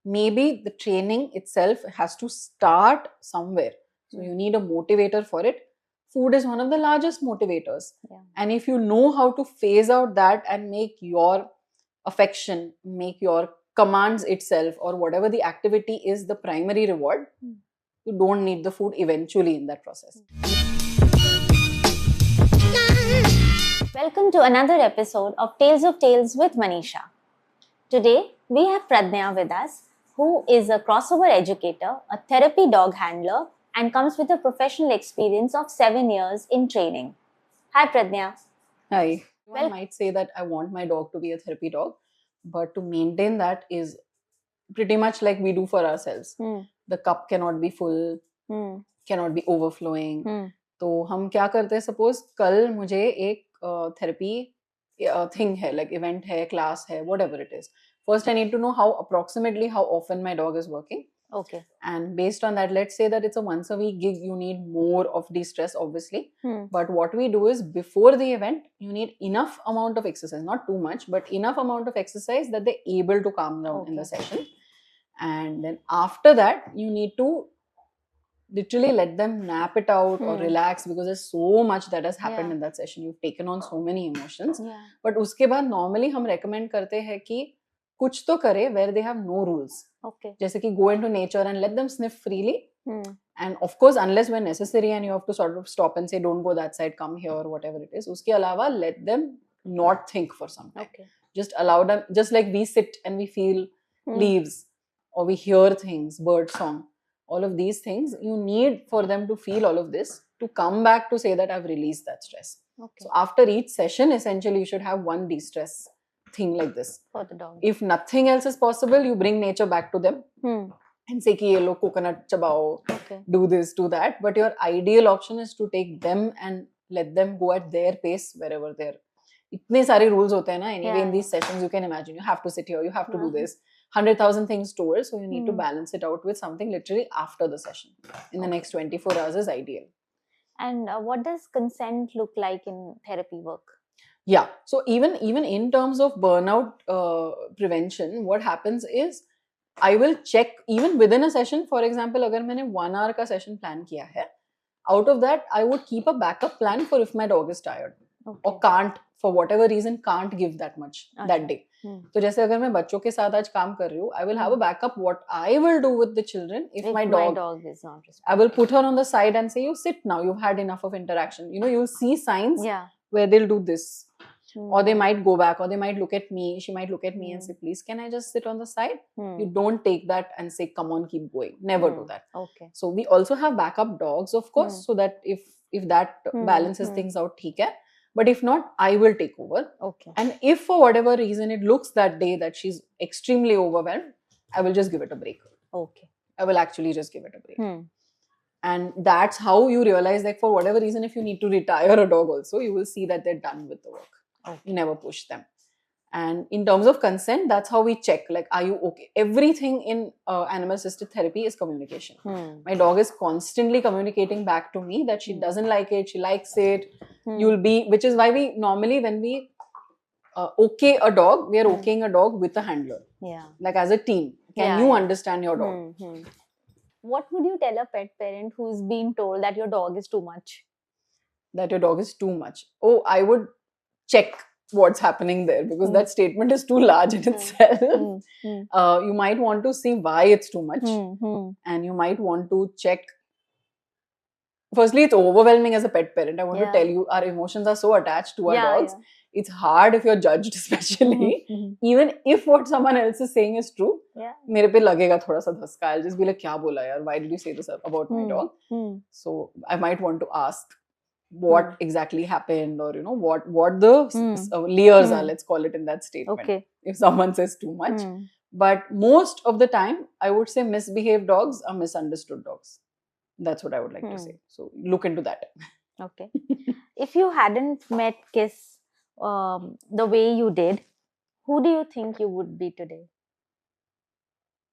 maybe the training itself has to start somewhere. So you need a motivator for it. Food is one of the largest motivators. Yeah. And if you know how to phase out that and make your affection, make your commands itself, or whatever the activity is the primary reward, you don't need the food eventually in that process. Welcome to another episode of Tales of Tales with Manisha. Today, we have Pradnya with us, who is a crossover educator, a therapy dog handler, and comes with a professional experience of 7 years in training. Hi, Pradnya. Hi. One might say that I want my dog to be a therapy dog, but to maintain that is pretty much like we do for ourselves. The cup cannot be full, cannot be overflowing. तो हम क्या करते हैं, suppose कल मुझे एक therapy thing है, like event है, क्लास है, whatever it is. First I need to know approximately how often my dog is working. Okay. And based on that, let's say that it's a once a week gig, you need more of de-stress, obviously. But what we do is, before the event, you need enough amount of exercise, not too much, but enough amount of exercise that they're able to calm down in the session. And then after that, you need to literally let them nap it out or relax, because there's so much that has happened in that session. You've taken on so many emotions. But उसके बाद normally हम recommend करते हैं कि कुछ तो करे where they have no rules. Okay. जैसे कि go into nature and let them sniff freely. And of course, unless when necessary and you have to sort of stop and say, don't go that side, come here, or whatever it is. उसके अलावा let them not think for some time. Okay. Just allow them, just like we sit and we feel leaves, or we hear things, bird song, all of these things, you need for them to feel all of this to come back to say that I've released that stress. Okay. So after each session, essentially, you should have one de-stress thing like this. For the dog. If nothing else is possible, you bring nature back to them and say ki ye lo coconut chabao, do this, do that. But your ideal option is to take them and let them go at their pace wherever they're. इतने सारे rules होते हैं ना, anyway in these sessions you can imagine, you have to sit here, you have to do this, 100,000 things towards, so you need to balance it out with something literally after the session. In the next 24 hours is ideal. And what does consent look like in therapy work? Yeah, so even in terms of burnout prevention, what happens is I will check even within a session. For example, अगर मैंने 1 hour का session plan किया है, out of that I would keep a backup plan for if my dog is tired or can't, for whatever reason, can't give that much that day. तो जैसे अगर मैं बच्चों के साथ आज काम कर रही हूँ, I will have a backup what I will do with the children if my dog is not responding. I will put her on the side and say, you sit now, you've had enough of interaction. You know, you'll see signs where they'll do this. Or they might go back, or they might look at me. She might look at me and say, please, can I just sit on the side? You don't take that and say, come on, keep going. Never do that. Okay. So we also have backup dogs, of course, so that if that balances things out, theek hai. But if not, I will take over. Okay. And if for whatever reason it looks that day that she's extremely overwhelmed, I will just give it a break. Okay. I will actually just give it a break. And that's how you realize, like, for whatever reason, if you need to retire a dog also, you will see that they're done with the work. Okay. You never push them. And in terms of consent, that's how we check, like, are you okay? Everything in animal assisted therapy is communication. My dog is constantly communicating back to me that she doesn't like it, she likes it. You'll be, which is why we normally, when we okay a dog, we are okaying a dog with a handler. Yeah. Like as a team. Can you understand your dog? What would you tell a pet parent who's been told that your dog is too much? That your dog is too much. Oh, I would check what's happening there, because that statement is too large in itself. You might want to see why it's too much, and you might want to check. Firstly, it's overwhelming as a pet parent. I want to tell you, our emotions are so attached to our dogs. It's hard if you're judged, especially. Even if what someone else is saying is true, मेरे पे लगेगा थोड़ा सा धक्का. I'll just be like, क्या बोला यार? Why did you say this about my dog? So I might want to ask what exactly happened, or you know what the layers are, let's call it, in that statement. Okay. If someone says too much. But most of the time, I would say misbehaved dogs are misunderstood dogs. That's what I would like to say. So look into that. Okay. If you hadn't met Kiss the way you did, who do you think you would be today?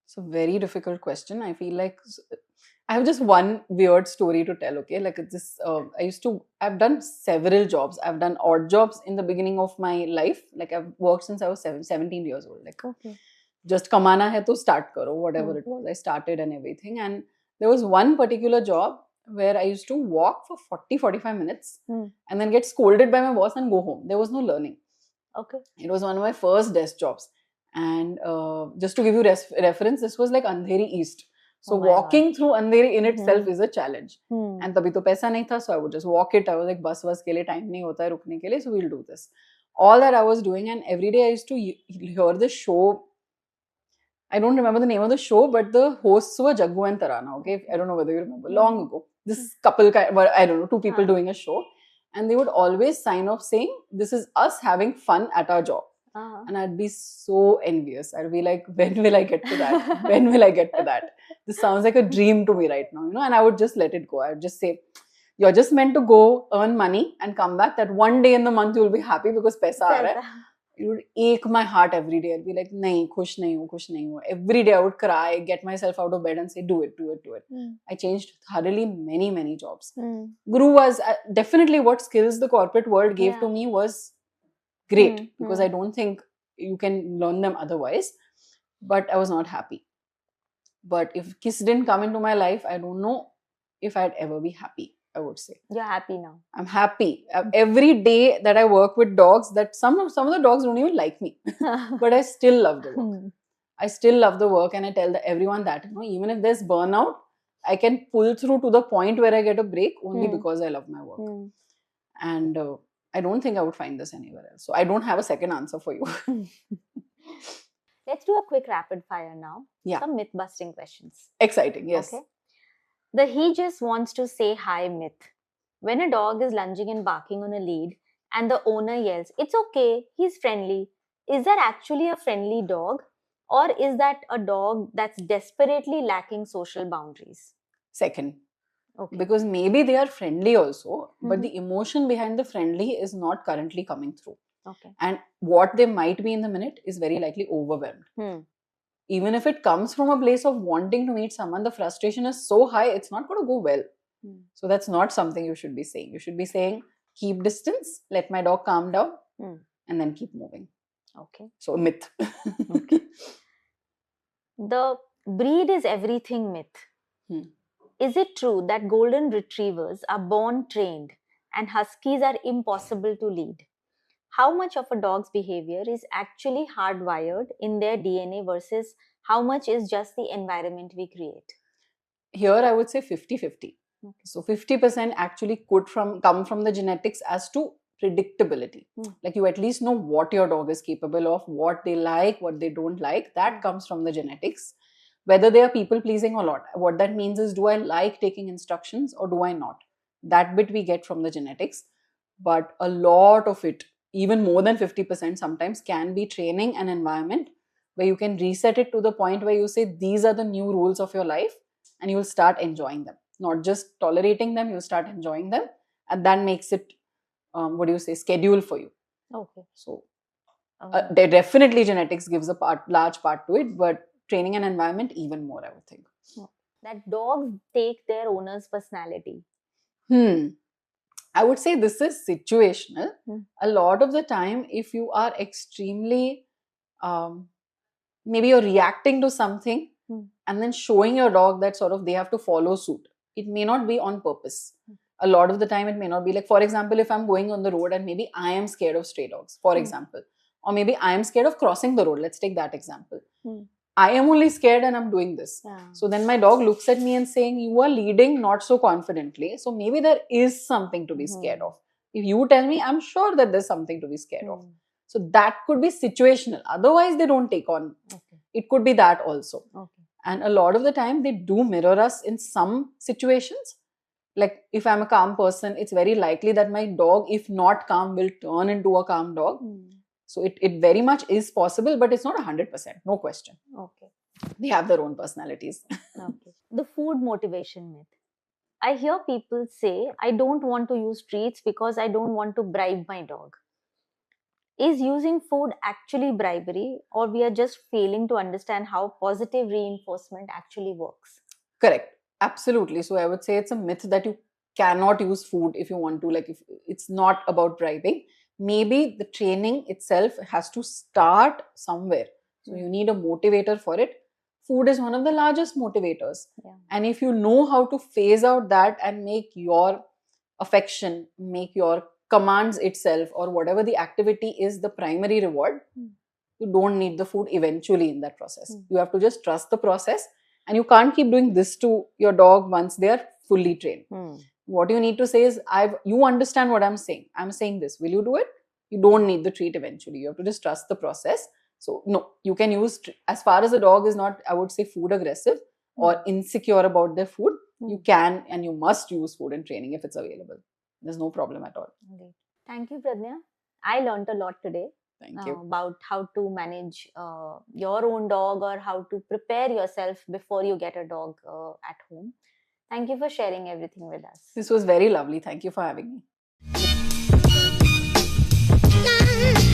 It's a very difficult question. I feel like I have just one weird story to tell, okay? Like this, I've done several jobs. I've done odd jobs in the beginning of my life. Like I've worked since I was 17 years old. Like, okay. just kamana hai to start karo, whatever it was. I started and everything. And there was one particular job where I used to walk for 40-45 minutes and then get scolded by my boss and go home. There was no learning. Okay. It was one of my first desk jobs. And just to give you reference, this was like Andheri East. So walking through Andheri in itself is a challenge. And tabhi to paisa nahi tha, so I would just walk it. I was like, bus ke liye time nahi hota hai rukne ke liye, so we'll do this. All that I was doing, and every day I used to hear the show. I don't remember the name of the show, but the hosts were Jaggu and Tarana. Okay, I don't know whether you remember. Long ago, this couple, I don't know, two people doing a show, and they would always sign off saying, "This is us having fun at our job." And I'd be so envious. I'd be like, when will I get to that? When will I get to that? This sounds like a dream to me right now, you know. And I would just let it go. I would just say, you're just meant to go earn money and come back. That one day in the month you'll be happy because paisa aa raha hai. It would ache my heart every day. I'd be like, nahi, khush nahi hu, khush nahi hu. Every day I would cry, get myself out of bed and say, do it, do it, do it. I changed thoroughly many, many jobs. Guru was definitely what skills the corporate world gave to me was great because I don't think you can learn them otherwise. But I was not happy. But if Kiss didn't come into my life, I don't know if I'd ever be happy. I would say. You're happy now. I'm happy. Every day that I work with dogs, that some of the dogs don't even like me, but I still love the work. I still love the work, and I tell everyone that, you know, even if there's burnout, I can pull through to the point where I get a break only because I love my work. And I don't think I would find this anywhere else. So I don't have a second answer for you. Let's do a quick rapid fire now. Yeah. Some myth busting questions. Exciting, yes. Okay. The he just wants to say hi myth. When a dog is lunging and barking on a lead and the owner yells, "It's okay, he's friendly," is that actually a friendly dog, or is that a dog that's desperately lacking social boundaries? Second. Okay. Because maybe they are friendly also, but the emotion behind the friendly is not currently coming through. Okay. And what they might be in the minute is very likely overwhelmed. Even if it comes from a place of wanting to meet someone, the frustration is so high, it's not going to go well. So that's not something you should be saying. You should be saying, keep distance, let my dog calm down, and then keep moving. Okay. So, myth. Okay. The breed is everything myth. Is it true that golden retrievers are born trained and huskies are impossible to lead? How much of a dog's behavior is actually hardwired in their DNA versus how much is just the environment we create? Here I would say 50-50. Okay. So 50% actually could come from the genetics as to predictability. Like you at least know what your dog is capable of, what they like, what they don't like. That comes from the genetics. Whether they are people pleasing or not. What that means is, do I like taking instructions or do I not? That bit we get from the genetics. But a lot of it, even more than 50% sometimes, can be training and environment where you can reset it to the point where you say these are the new rules of your life and you will start enjoying them. Not just tolerating them, you start enjoying them, and that makes it, schedule for you. Okay. So definitely genetics gives a large part to it, but training and environment even more, I would think. That dogs take their owner's personality. I would say this is situational. A lot of the time, if you are extremely, maybe you're reacting to something and then showing your dog that sort of they have to follow suit. It may not be on purpose. A lot of the time, it may not be like, for example, if I'm going on the road and maybe I am scared of stray dogs, for example, or maybe I am scared of crossing the road. Let's take that example. I am only scared and I'm doing this. So then my dog looks at me and saying, you are leading not so confidently. So maybe there is something to be scared of. If you tell me, I'm sure that there's something to be scared of. So that could be situational. Otherwise, they don't take on. It could be that also. And a lot of the time, they do mirror us in some situations. Like if I'm a calm person, it's very likely that my dog, if not calm, will turn into a calm dog. So it very much is possible, but it's not 100%, no question. Okay. They have their own personalities. Okay. The food motivation myth. I hear people say, I don't want to use treats because I don't want to bribe my dog. Is using food actually bribery, or we are just failing to understand how positive reinforcement actually works? Correct. Absolutely. So I would say it's a myth that you cannot use food if you want to. Like if it's not about bribing. Maybe the training itself has to start somewhere. So you need a motivator for it. Food is one of the largest motivators. Yeah. And if you know how to phase out that and make your affection, make your commands itself, or whatever the activity is, the primary reward, you don't need the food eventually in that process. You have to just trust the process, and you can't keep doing this to your dog once they are fully trained. What you need to say is, you understand what I'm saying. I'm saying this. Will you do it? You don't need the treat eventually. You have to just trust the process. So, no, you can use, as far as a dog is not, I would say, food aggressive or insecure about their food, you can and you must use food in training if it's available. There's no problem at all. Great. Thank you, Pradnya. I learned a lot today. Thank you. About how to manage your own dog, or how to prepare yourself before you get a dog at home. Thank you for sharing everything with us. This was very lovely. Thank you for having me.